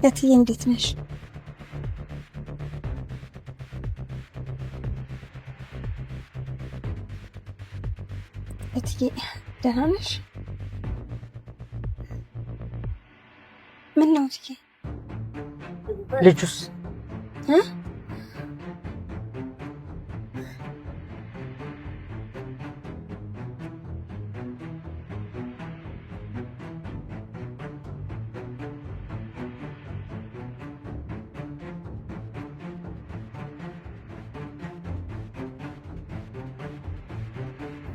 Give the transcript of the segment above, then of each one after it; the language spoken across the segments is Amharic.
እትዬ እንዴት ነሽ? እትዬ ደህና ነሽ? ምን ነው እትዬ? ልጁስ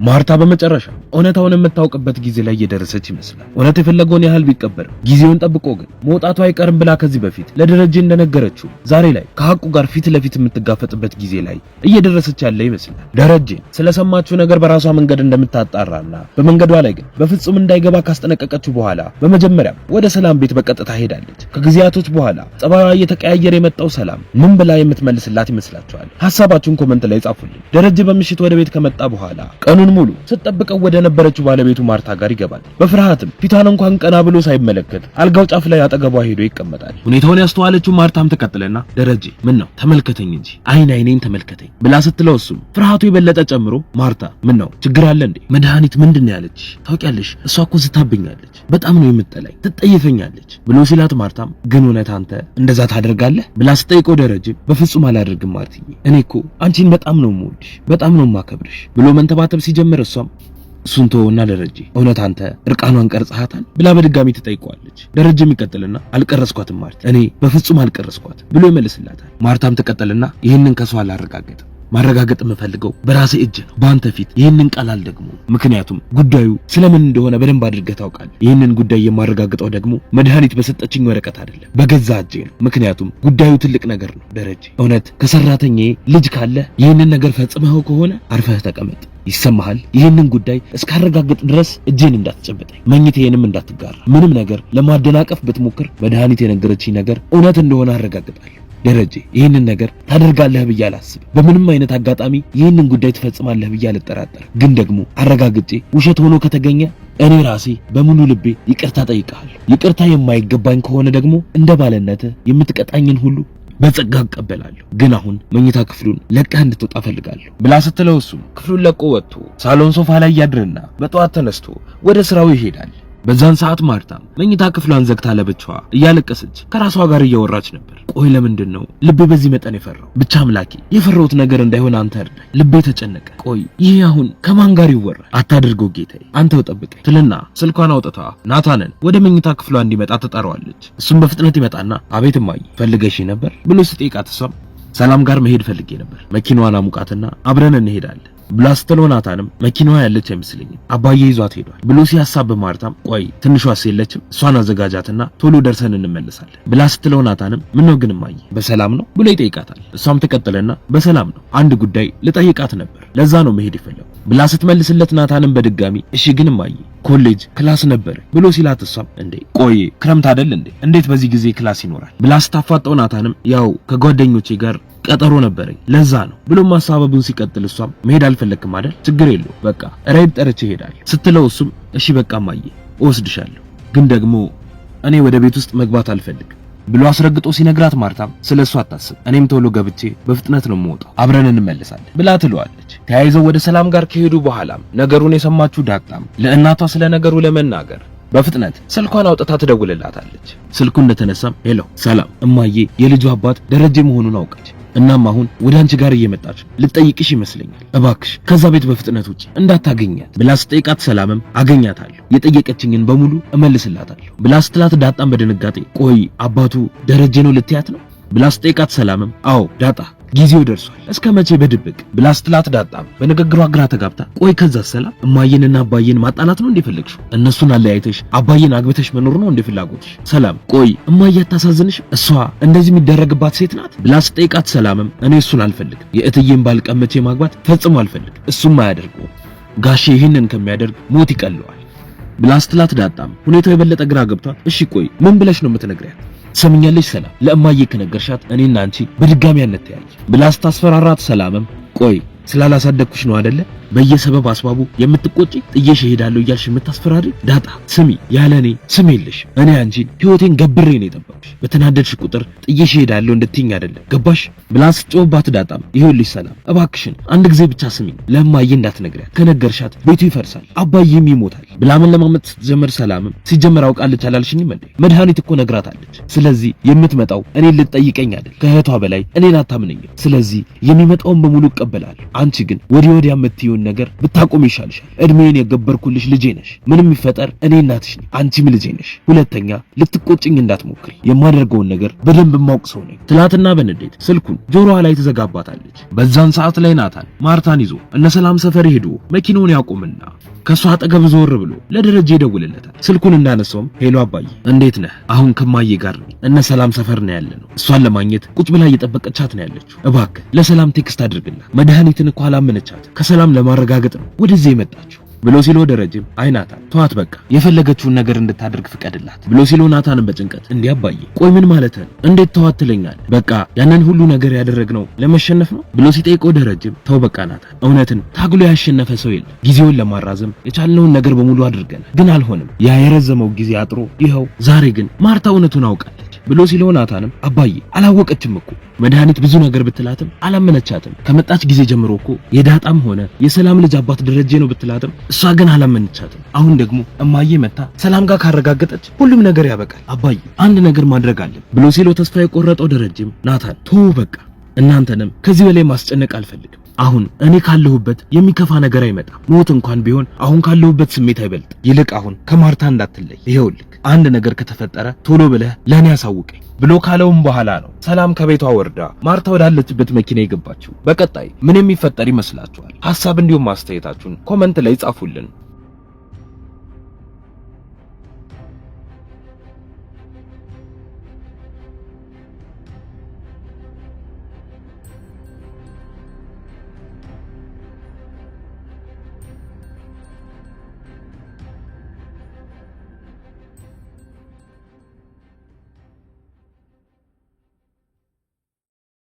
ማርታ በመጨረሻ እውነታውን የምታውቅበት ጊዜ ላይ እየደረሰች ይመስላል። እውነት የፈለገውን ያህል ቢቀበርም ጊዜውን ጠብቆ ግን መውጣቱ አይቀርም ብላ ከዚህ በፊት ለደረጀ እንደነገረችው ዛሬ ላይ ከሐቁ ጋር ፊት ለፊት የምትጋፈጥበት ጊዜ ላይ እየደረሰች ያለ ይመስላል። ደረጀ ስለሰማችው ነገር በራሷ መንገድ እንደምታጣራና በመንገዷ ላይ ግን በፍጹም እንዳይገባ ካስጠነቀቀችው በኋላ በመጀመሪያም ወደ ሰላም ቤት በቀጥታ ሄዳለች። ከጊዜያቶች በኋላ ጸባይዋ እየተቀያየረ የመጣው ሰላም ምን ብላ የምትመልስላት ይመስላችኋል? ሐሳባችሁን ኮሜንት ላይ ጻፉልኝ። ደረጀ በምሽት ወደ ቤት ከመጣ በኋላ ቀኑን ሙሉ ስትጠብቀው ወደ ነበረችው ባለቤቱ ማርታ ጋር ይገባል። በፍርሃትም ፊቷን እንኳን ቀና ብሎ ሳይመለከት አልጋው ጫፍ ላይ አጠገቧ ሄዶ ይቀመጣል። ሁኔታውን ያስተዋለችው ማርታም ትቀጥልና ደረጀ ምን ነው ተመልከተኝ እንጂ አይኔን ተመልከተኝ ብላ ስትለው እሱም ፍርሃቱ የበለጠ ጨምሮ ማርታ ምን ነው ችግር አለ እንዴ? መድኃኒት ምንድነው ያለች? ታውቂያለሽ እሷ እኮ ስታብኛለች፣ በጣም ነው የምትጠላኝ፣ ትጠይፈኛለች ብሎ ሲላት ማርታም ግን እውነት አንተ እንደዛ ታደርጋለህ ብላ ስትጠይቀው ደረጀ በፍጹም አላደርግም ማርትዬ፣ እኔ እኮ አንቺን በጣም ነው የምወድሽ፣ በጣም ነው የማከብርሽ ብሎ መንተባተብ ሲጀምር እሷም እሱን ተወውና ደረጀ እውነት አንተ እርቃኗን ቀርጸሃታል ብላ በድጋሚ ትጠይቀዋለች። ደረጀም ይቀጥልና አልቀረስኳትም ማርታ፣ እኔ በፍጹም አልቀረስኳትም ብሎ ይመልስላታል። ማርታም ትቀጥልና ይህንን ከሷ አላረጋግጥም፣ ማረጋገጥ የምፈልገው በራሴ እጅ ነው፣ በአንተ ፊት ይህንን ቃል አልደግሞ፣ ምክንያቱም ጉዳዩ ስለምን እንደሆነ በደንብ አድርገህ ታውቃለህ። ይህንን ጉዳይ የማረጋግጠው ደግሞ መድኃኒት በሰጠችኝ ወረቀት አይደለም፣ በገዛ እጄ ነው። ምክንያቱም ጉዳዩ ትልቅ ነገር ነው ደረጀ። እውነት ከሰራተኛዬ ልጅ ካለ ይህንን ነገር ፈጽመኸው ከሆነ አርፈህ ተቀመጥ፣ ይሰማሃል? ይህንን ጉዳይ እስካረጋግጥ ድረስ እጄን እንዳትጨብጠኝ፣ መኝቴንም እንዳትጋራ፣ ምንም ነገር ለማደናቀፍ ብትሞክር መድኃኒት የነገረችኝ ነገር እውነት እንደሆነ አረጋግጣለሁ። ደረጀ ይህንን ነገር ታደርጋለህ ብዬ አላስብም። በምንም አይነት አጋጣሚ ይህንን ጉዳይ ትፈጽማለህ ብዬ አልጠራጠርም። ግን ደግሞ አረጋግጬ ውሸት ሆኖ ከተገኘ እኔ ራሴ በሙሉ ልቤ ይቅርታ ጠይቃለሁ። ይቅርታ የማይገባኝ ከሆነ ደግሞ እንደ ባለነትህ የምትቀጣኝን ሁሉ በጸጋ እቀበላለሁ። ግን አሁን መኝታ ክፍሉን ለቀህ እንድትወጣ ፈልጋለሁ ብላ ስትለው እሱም ክፍሉን ለቆ ወጥቶ ሳሎን ሶፋ ላይ ያድርና በጠዋት ተነስቶ ወደ ስራው ይሄዳል። በዛን ሰዓት ማርታም መኝታ ክፍሏን ዘግታ ለብቻዋ እያለቀሰች ከራሷ ጋር እያወራች ነበር። ቆይ ለምንድን ነው ልቤ በዚህ መጠን የፈራው? ብቻ አምላኬ የፈራሁት ነገር እንዳይሆን አንተ እርዳኝ። ልቤ ተጨነቀ። ቆይ ይሄ አሁን ከማን ጋር ይወራል? አታድርገው ጌታዬ፣ አንተው ጠብቀኝ ትልና ስልኳን አውጥታ ናታንን ወደ መኝታ ክፍሏ እንዲመጣ ትጠራዋለች። እሱም በፍጥነት ይመጣና አቤት እማዬ ፈልገሽ ነበር ብሎ ሲጠይቃት እሷም ሰላም ጋር መሄድ ፈልጌ ነበር፣ መኪናዋን አሙቃትና አብረን እንሄዳለን ብላ ስትለው ናታንም መኪናዋ ያለች አይመስለኝም አባዬ ይዟት ሄዷል ብሎ ሲያሳብ ማርታም ቆይ ትንሿስ የለችም? እሷን አዘጋጃትና ቶሎ ደርሰን እንመለሳለን ብላ ስትለው ናታንም ምነው ግን እማዬ በሰላም ነው ብሎ ይጠይቃታል። እሷም ትቀጥልና በሰላም ነው፣ አንድ ጉዳይ ልጠይቃት ነበር፣ ለዛ ነው መሄድ ይፈልጋል ብላ ስትመልስለት ናታንም በድጋሚ እሺ ግን እማዬ ኮሌጅ ክላስ ነበር ብሎ ሲላት እሷም እንዴ ቆይ ክረምት አይደል እንዴ እንዴት በዚህ ጊዜ ክላስ ይኖራል ብላ ስታፋጠው ናታንም ያው ከጓደኞቼ ጋር ቀጠሮ ነበረኝ ለዛ ነው ብሎ ማሳበቡን ሲቀጥል እሷም መሄድ አልፈለክም አይደል? ችግር የለው በቃ ራይድ ጠርቼ እሄዳለሁ ስትለው እሱም እሺ በቃ እማዬ እወስድሻለሁ፣ ግን ደግሞ እኔ ወደ ቤት ውስጥ መግባት አልፈልግም ብሎ አስረግጦ ሲነግራት ማርታም ስለሱ አታስብ፣ እኔም ቶሎ ገብቼ በፍጥነት ነው የምወጣው፣ አብረን እንመለሳለን ብላ ትለዋለች። ተያይዘው ወደ ሰላም ጋር ከሄዱ በኋላም ነገሩን የሰማችው ዳጣም ለእናቷ ስለ ነገሩ ለመናገር በፍጥነት ስልኳን አውጥታ ትደውልላታለች። ስልኩ እንደተነሳም ሄሎ ሰላም፣ እማዬ የልጁ አባት ደረጀ መሆኑን አውቀች። እናም አሁን ወደ አንቺ ጋር እየመጣች ልጠይቅሽ ይመስለኛል፣ እባክሽ ከዛ ቤት በፍጥነት ውጪ እንዳታገኛት ብላ ስትጠይቃት ሰላምም አገኛታለሁ፣ የጠየቀችኝን በሙሉ እመልስላታለሁ ብላ ስትላት ዳጣም በድንጋጤ ቆይ አባቱ ደረጀ ነው ልትያት ነው ብላ ስትጠይቃት ሰላምም አዎ ዳጣ ጊዜው ደርሷል፣ እስከ መቼ በድብቅ ብላ ስትላት ዳጣም በንግግሯ ግራ ተጋብታ ቆይ ከዛ ሰላም እማዬንና አባዬን ማጣላት ነው እንደፈለግሽው? እነሱን አለያይተሽ አባዬን አግብተሽ መኖር ነው እንደፍላጎትሽ? ሰላም ቆይ እማዬ አታሳዝንሽ? እሷ እንደዚህ የሚደረግባት ሴት ናት ብላ ስትጠይቃት ሰላምም እኔ እሱን አልፈልግም፣ የእትዬን ባል ቀምቼ ማግባት ፈጽሞ አልፈልግም፣ እሱም አያደርገው ጋሼ ይህንን ከሚያደርግ ሞት ይቀለዋል ብላ ስትላት ዳጣም ሁኔታው የበለጠ ግራ ገብቷት እሺ ቆይ ምን ብለሽ ነው የምትነግሪያት? ሰምኛለሽ ሰላም ለእማዬ ከነገርሻት እኔና አንቺ በድጋሚ አንተያይ ብላ ስታስፈራራት ሰላምም ቆይ ስላላሳደግኩሽ ነው አይደለ በየሰበብ አስባቡ የምትቆጪ ጥዬሽ እሄዳለሁ እያልሽ የምታስፈራሪ ዳጣ ስሚ፣ ያለኔ ስም የለሽ። እኔ አንቺን ህይወቴን ገብሬ ነው የጠበቅሽ። በተናደድሽ ቁጥር ጥዬሽ እሄዳለሁ እንድትይኝ አይደለም ገባሽ? ብላ ስትጮህባት ዳጣም ይኸውልሽ ሰላም እባክሽን አንድ ጊዜ ብቻ ስሚኝ፣ ለማዬ እንዳትነግሪያት፣ ከነገርሻት ቤቱ ይፈርሳል አባዬም ይሞታል ብላ ምን ለማመጥ ስትጀምር ሰላምም ሲጀመር አውቃለች አላልሽኝም እንዴ? መድኃኒት እኮ ነግራታለች። ስለዚህ የምትመጣው እኔን ልትጠይቀኝ አይደል? ከእህቷ በላይ እኔን አታምነኝም። ስለዚህ የሚመጣውን በሙሉ እቀበላለሁ። አንቺ ግን ወዲያ የምትይውን ነገር ብታቆም ይሻልሻል። እድሜን የገበርኩልሽ ልጄ ነሽ። ምንም ይፈጠር እኔ እናትሽ ነኝ፣ አንቺም ልጄ ነሽ። ሁለተኛ ልትቆጭኝ እንዳትሞክሪ። የማደርገውን ነገር በደንብ ማውቅ ሰው ነኝ ትላትና በንዴት ስልኩን ጆሮዋ ላይ ትዘጋባታለች። በዛን ሰዓት ላይ ናታን ማርታን ይዞ እነ ሰላም ሰፈር ሄዶ መኪናውን ያቆምና ከሷ አጠገብ ዞር ብሎ ለደረጀ ይደውልለታል። ስልኩን እንዳነሳውም ሄሎ አባዬ እንዴት ነህ? አሁን ከማዬ ጋር ነኝ፣ እነ ሰላም ሰፈር ነው ያለነው። እሷን ለማግኘት ቁጭ ብላ እየጠበቀቻት ነው ያለችው። እባክህ ለሰላም ቴክስት አድርግላት። መድኃኒትን እኮ አላመነቻት፣ ከሰላም ለማረጋገጥ ነው ወደዚህ የመጣችው ብሎ ሲለው ደረጀም አይ ናታን ተዋት፣ በቃ የፈለገችውን ነገር እንድታደርግ ፍቀድላት ብሎ ሲለው ናታንን በጭንቀት እንዲህ አባዬ ቆይ ምን ማለት ነው? እንዴት ተዋት ትለኛለህ? በቃ ያንን ሁሉ ነገር ያደረግነው ለመሸነፍ ነው ብሎ ሲጠይቀው ደረጀም ተው በቃ ናታን፣ እውነትን ታግሎ ያሸነፈ ሰው የለም። ጊዜውን ለማራዘም የቻልነውን ነገር በሙሉ አድርገናል፣ ግን አልሆነም። ያ የረዘመው ጊዜ አጥሮ ይኸው ዛሬ ግን ማርታ እውነቱን አውቃለች ብሎ ሲለው ናታንም አባዬ አላወቀችም እኮ መድኃኒት ብዙ ነገር ብትላትም አላመነቻትም። ከመጣች ጊዜ ጀምሮ እኮ የዳጣም ሆነ የሰላም ልጅ አባት ደረጀ ነው ብትላትም እሷ ግን አላመነቻትም። አሁን ደግሞ እማዬ መታ ሰላም ጋር ካረጋገጠች ሁሉም ነገር ያበቃል። አባዬ አንድ ነገር ማድረግ አለ ብሎ ሲለው ተስፋ የቆረጠው ደረጀም ናታን ተው በቃ እናንተንም ከዚህ በላይ ማስጨነቅ አልፈልግም። አሁን እኔ ካለሁበት የሚከፋ ነገር አይመጣም። ሞት እንኳን ቢሆን አሁን ካለሁበት ስሜት አይበልጥ። ይልቅ አሁን ከማርታ እንዳትለይ። ይሄውልህ አንድ ነገር ከተፈጠረ ቶሎ ብለህ ለኔ ያሳውቀኝ ብሎ ካለውም በኋላ ነው ሰላም ከቤቷ ወርዳ ማርታ ወዳለችበት መኪና የገባችው። በቀጣይ ምን የሚፈጠር ይመስላችኋል? ሐሳብ እንዲሁም ማስተያየታችሁን ኮመንት ላይ ጻፉልን።